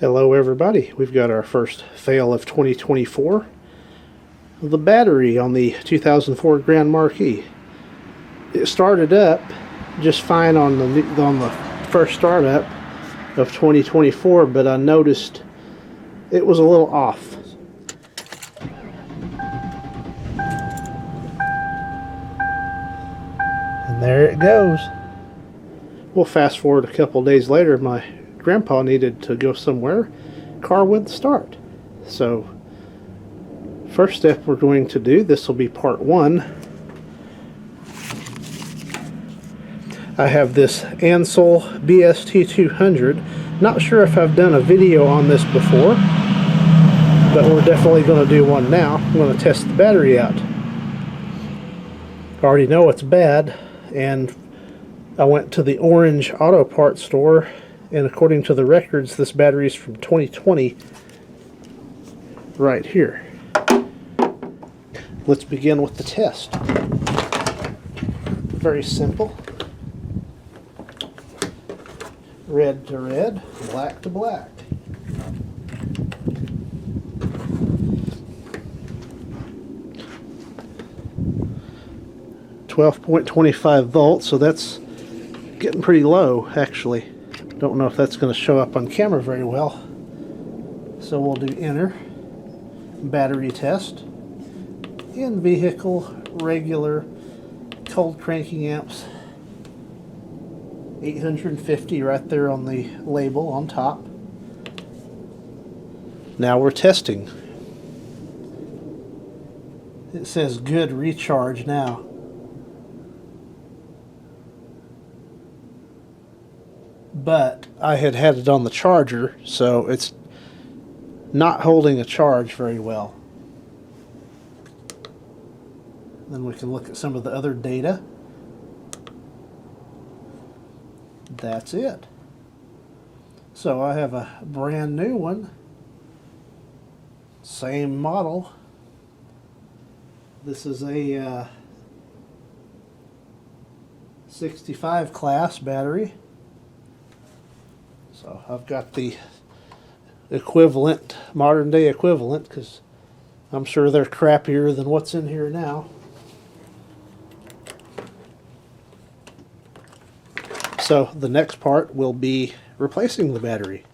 Hello everybody, we've got our first fail of 2024. The battery on the 2004 Grand Marquis. It started up just fine on the first startup of 2024, but I noticed it was a little off. And there it goes. We'll fast forward a couple days later. My grandpa needed to go somewhere. Car wouldn't start. So first step we're going to do, this will be part one. I have this Ancel BST-200. Not sure if I've done a video on this before, but we're definitely going to do one now. I'm going to test the battery out. I already know it's bad, and I went to the Orange Auto Parts store, and according to the records, this battery is from 2020 right here. Let's begin with the test. Very simple. Red to red, black to black. .25 volts, so that's getting pretty low actually. Don't know if that's going to show up on camera very well. So we'll do enter, battery test, in vehicle, regular, cold cranking amps, 850 right there on the label on top. Now we're testing. It says good recharge now. But I had it on the charger, so it's not holding a charge very well. Then we can look at some of the other data. That's it. So I have a brand new one, same model. This is a 65 class battery. So I've got the equivalent, modern day equivalent, because I'm sure they're crappier than what's in here now. So the next part will be replacing the battery.